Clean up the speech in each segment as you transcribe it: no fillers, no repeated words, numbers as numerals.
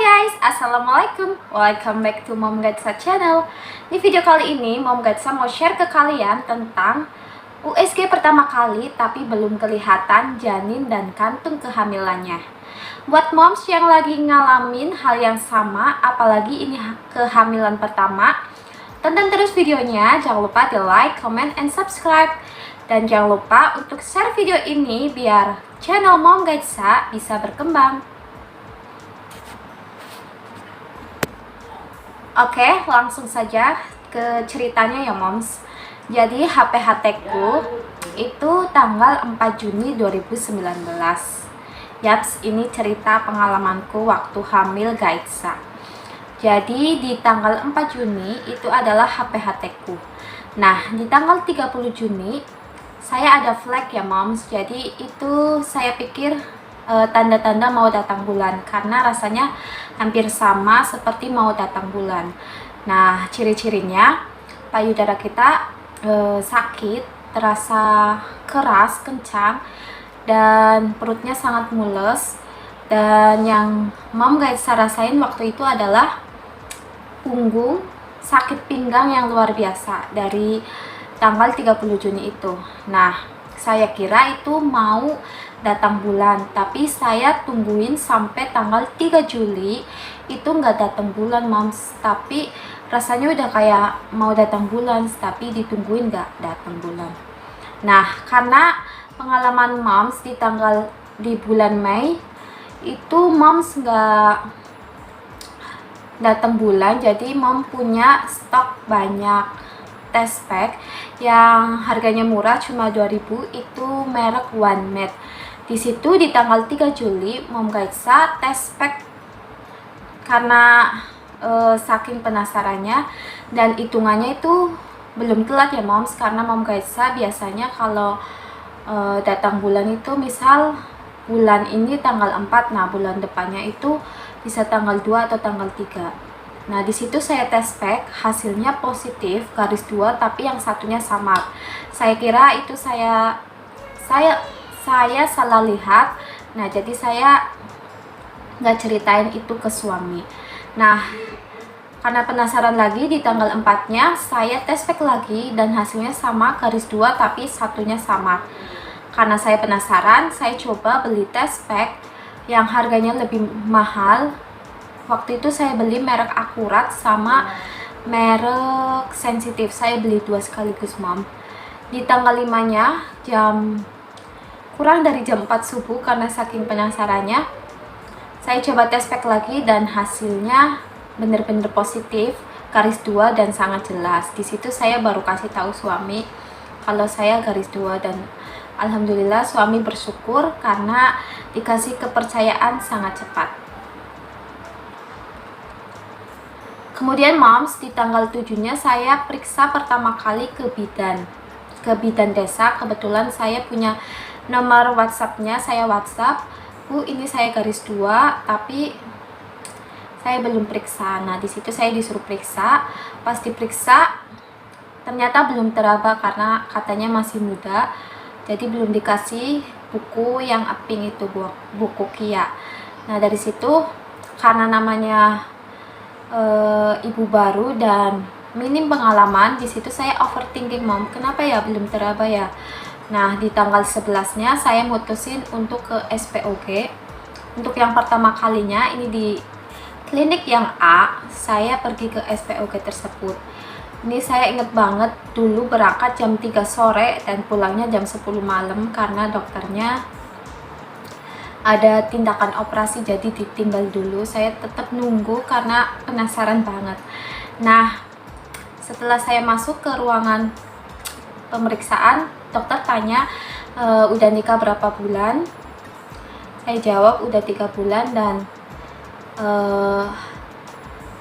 guys, assalamualaikum. Welcome back to Mom Gatsa channel. Di video kali ini Mom Gatsa mau share ke kalian tentang USG pertama kali tapi belum kelihatan janin dan kantung kehamilannya. Buat moms yang lagi ngalamin hal yang sama, apalagi ini kehamilan pertama, tonton terus videonya. Jangan lupa di like, comment, and subscribe. Dan jangan lupa untuk share video ini biar channel Mom Gatsa bisa berkembang. Oke, langsung saja ke ceritanya ya moms. Jadi HPHT ku itu tanggal 4 Juni 2019. Yaps, ini cerita pengalamanku waktu hamil Gaitsa. Jadi di tanggal 4 Juni itu adalah HPHT ku. Nah, di tanggal 30 Juni saya ada flag ya moms. Jadi itu saya pikir tanda-tanda mau datang bulan karena rasanya hampir sama seperti mau datang bulan. Nah, ciri-cirinya payudara kita sakit, terasa keras, kencang, dan perutnya sangat mules. Dan yang mom Gaitsa rasain waktu itu adalah punggung, sakit pinggang yang luar biasa dari tanggal 30 Juni itu. Nah, saya kira itu mau datang bulan, tapi saya tungguin sampai tanggal 3 Juli itu nggak datang bulan moms, tapi rasanya udah kayak mau datang bulan, tapi ditungguin nggak datang bulan. Nah, karena pengalaman moms di bulan Mei itu moms nggak datang bulan, jadi mom punya stok banyak test pack yang harganya murah, cuma 2000, itu merek One Med. Di situ di tanggal 3 Juli Mom Gaitsa test pack karena saking penasarannya, dan hitungannya itu belum telat ya moms, karena Mom Gaitsa biasanya kalau datang bulan itu misal bulan ini tanggal 4, nah bulan depannya itu bisa tanggal 2 atau tanggal 3. Nah, di situ saya tes pack, hasilnya positif, garis 2, tapi yang satunya samar. Saya kira itu saya salah lihat. Nah, jadi saya nggak ceritain itu ke suami. Nah, karena penasaran lagi, di tanggal 4-nya saya tes pack lagi dan hasilnya sama, garis 2, tapi satunya samar. Karena saya penasaran, saya coba beli tes pack yang harganya lebih mahal. Waktu itu saya beli merek Akurat sama merek Sensitif. Saya beli 2 sekaligus mom. Di tanggal 5-nya kurang dari jam 4 subuh, karena saking penasarannya saya coba tes pack lagi dan hasilnya bener-bener positif, garis 2, dan sangat jelas. Di situ saya baru kasih tahu suami kalau saya garis 2, dan alhamdulillah suami bersyukur karena dikasih kepercayaan sangat cepat. Kemudian moms, di tanggal 7-nya saya periksa pertama kali ke bidan desa. Kebetulan saya punya nomor WhatsApp-nya, saya WhatsApp, Bu, ini saya garis 2 tapi saya belum periksa. Nah, di situ saya disuruh periksa. Pas diperiksa ternyata belum teraba karena katanya masih muda, jadi belum dikasih buku yang aping itu, buku KIA. Nah, dari situ karena namanya ibu baru dan minim pengalaman, di situ saya overthinking mom, kenapa ya belum teraba ya. Nah, di tanggal 11-nya saya mutusin untuk ke SPOG. Untuk yang pertama kalinya ini di klinik yang A, saya pergi ke SPOG tersebut. Ini saya inget banget, dulu berangkat jam 3 sore dan pulangnya jam 10 malam karena dokternya ada tindakan operasi, jadi ditinggal dulu. Saya tetap nunggu karena penasaran banget. Nah, setelah saya masuk ke ruangan pemeriksaan, dokter tanya, udah nikah berapa bulan? Saya jawab udah 3 bulan dan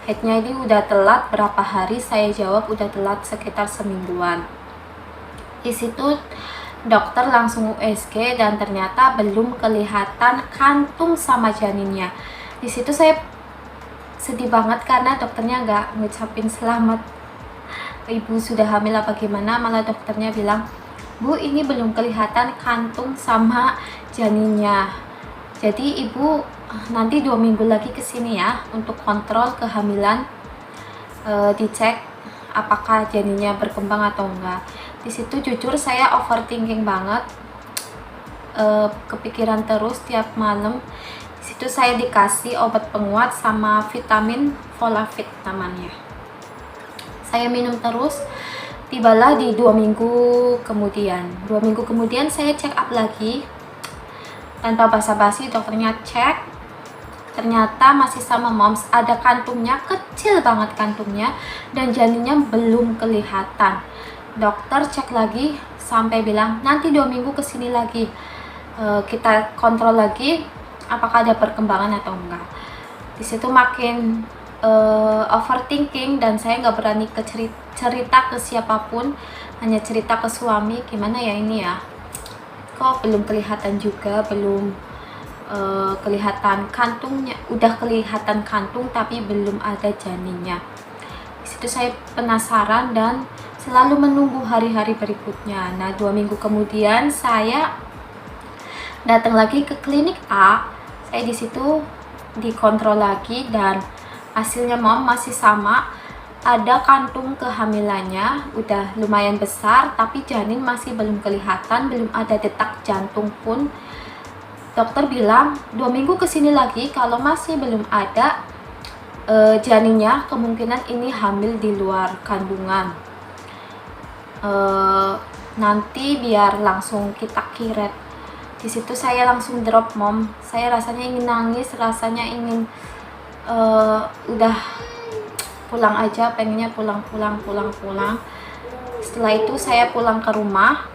headnya ini udah telat berapa hari? Saya jawab udah telat sekitar semingguan. Di situ dokter langsung USG dan ternyata belum kelihatan kantung sama janinnya. Di situ saya sedih banget karena dokternya nggak ngucapin selamat ibu sudah hamil apa gimana, malah dokternya bilang, Bu, ini belum kelihatan kantung sama janinnya. Jadi ibu nanti 2 minggu lagi kesini ya untuk kontrol kehamilan, dicek apakah janinnya berkembang atau enggak. Di situ jujur saya overthinking banget, kepikiran terus tiap malam. Di situ saya dikasih obat penguat sama vitamin Folavit namanya. Saya minum terus. Tibalah di 2 minggu kemudian. 2 minggu kemudian saya check up lagi. Tanpa basa-basi dokternya cek. Ternyata masih sama moms, ada kantungnya, kecil banget kantungnya, dan janinnya belum kelihatan. Dokter cek lagi sampai bilang nanti 2 minggu kesini lagi, kita kontrol lagi apakah ada perkembangan atau enggak. Di situ makin overthinking, dan saya nggak berani cerita ke siapapun, hanya cerita ke suami. Gimana ya ini ya, kok belum kelihatan juga, belum kelihatan kantungnya, udah kelihatan kantung tapi belum ada janinnya. Di situ saya penasaran dan selalu menunggu hari-hari berikutnya. Nah, 2 minggu kemudian saya datang lagi ke klinik A. Saya di situ dikontrol lagi dan hasilnya mom masih sama. Ada kantung kehamilannya, udah lumayan besar, tapi janin masih belum kelihatan, belum ada detak jantung pun. Dokter bilang 2 minggu kesini lagi, kalau masih belum ada janinnya, kemungkinan ini hamil di luar kandungan. Nanti biar langsung kita kiret. Di situ saya langsung drop mom. Saya rasanya ingin nangis, rasanya ingin udah pulang aja, pengennya pulang. Setelah itu saya pulang ke rumah,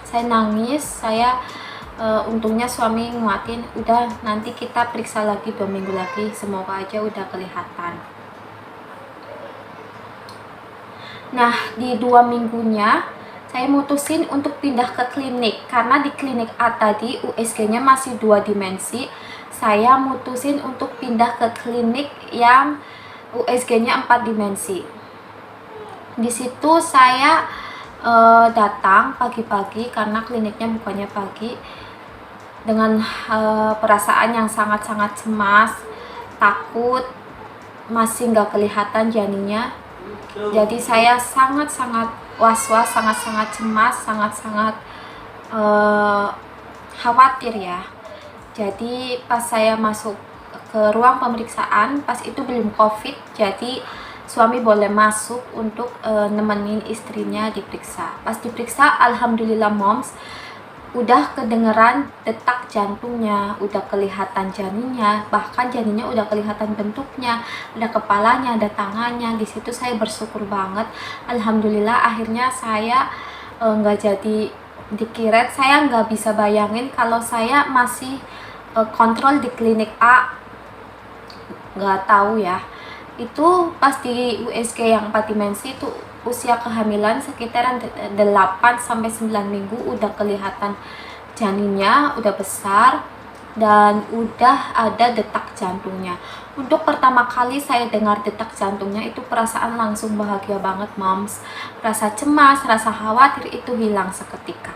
saya nangis. Saya untungnya suami nguatin, udah nanti kita periksa lagi 2 minggu lagi, semoga aja udah kelihatan. Nah, di 2 minggunya saya mutusin untuk pindah ke klinik, karena di klinik A tadi USG-nya masih 2 dimensi. Saya mutusin untuk pindah ke klinik yang USG-nya 4 dimensi. Di situ saya datang pagi-pagi karena kliniknya bukanya pagi, dengan perasaan yang sangat-sangat cemas, takut masih nggak kelihatan janinnya. Jadi saya sangat-sangat was-was, sangat-sangat cemas, sangat-sangat khawatir ya. Jadi pas saya masuk ke ruang pemeriksaan, pas itu belum COVID, jadi suami boleh masuk untuk nemenin istrinya diperiksa. Pas diperiksa, alhamdulillah moms, udah kedengeran detak jantungnya, udah kelihatan janinnya, bahkan janinnya udah kelihatan bentuknya, ada kepalanya, ada tangannya. Di situ saya bersyukur banget, alhamdulillah. Akhirnya saya nggak jadi dikiret. Saya nggak bisa bayangin kalau saya masih kontrol di klinik A, nggak tahu ya. Itu pas di USG yang 4 dimensi itu usia kehamilan sekitaran 8-9 minggu, udah kelihatan janinnya, udah besar, dan udah ada detak jantungnya. Untuk pertama kali saya dengar detak jantungnya, itu perasaan langsung bahagia banget moms. Rasa cemas, rasa khawatir itu hilang seketika.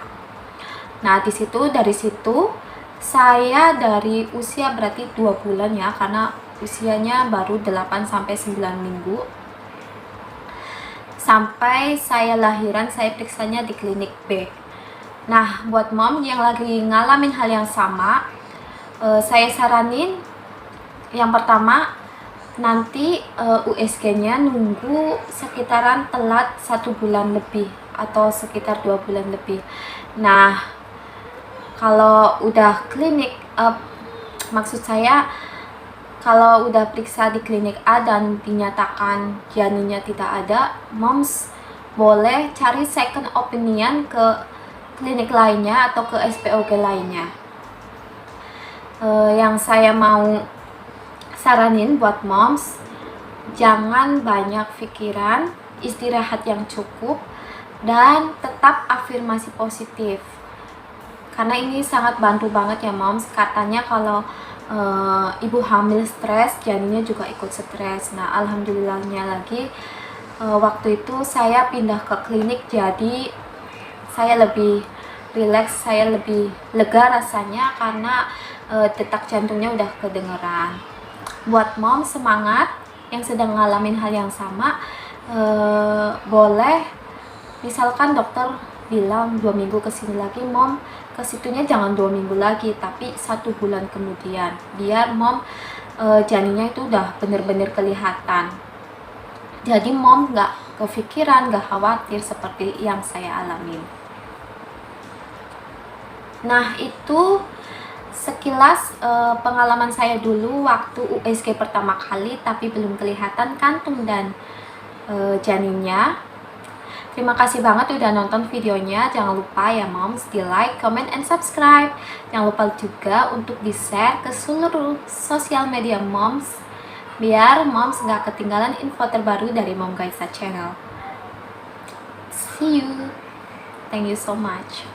Nah, dari situ saya dari usia berarti 2 bulan ya, karena usianya baru 8-9 minggu, sampai saya lahiran, saya periksanya di klinik B. Nah, buat mom yang lagi ngalamin hal yang sama, saya saranin yang pertama, nanti USG-nya nunggu sekitaran telat 1 bulan lebih atau sekitar 2 bulan lebih. Nah, kalau udah klinik, maksud saya kalau udah periksa di klinik A dan dinyatakan janinnya tidak ada, moms boleh cari second opinion ke klinik lainnya atau ke SPOG lainnya. Yang saya mau saranin buat moms, jangan banyak pikiran, istirahat yang cukup, dan tetap afirmasi positif. Karena ini sangat bantu banget ya moms. Katanya kalau ibu hamil stres, janinnya juga ikut stres. Nah, alhamdulillahnya lagi waktu itu saya pindah ke klinik, jadi saya lebih rileks, saya lebih lega rasanya, karena detak jantungnya udah kedengeran. Buat mom semangat yang sedang ngalamin hal yang sama, boleh misalkan dokter bilang 2 minggu kesini lagi, mom kesitunya jangan 2 minggu lagi tapi 1 bulan kemudian, biar mom janinnya itu udah bener-bener kelihatan. Jadi mom gak kepikiran, gak khawatir seperti yang saya alamin. Nah, itu sekilas pengalaman saya dulu waktu USG pertama kali tapi belum kelihatan kantung dan janinnya. Terima kasih banget udah nonton videonya. Jangan lupa ya moms, di like, comment, and subscribe. Jangan lupa juga untuk di share ke seluruh sosial media moms, biar moms gak ketinggalan info terbaru dari Mom Gaisa Channel. See you. Thank you so much.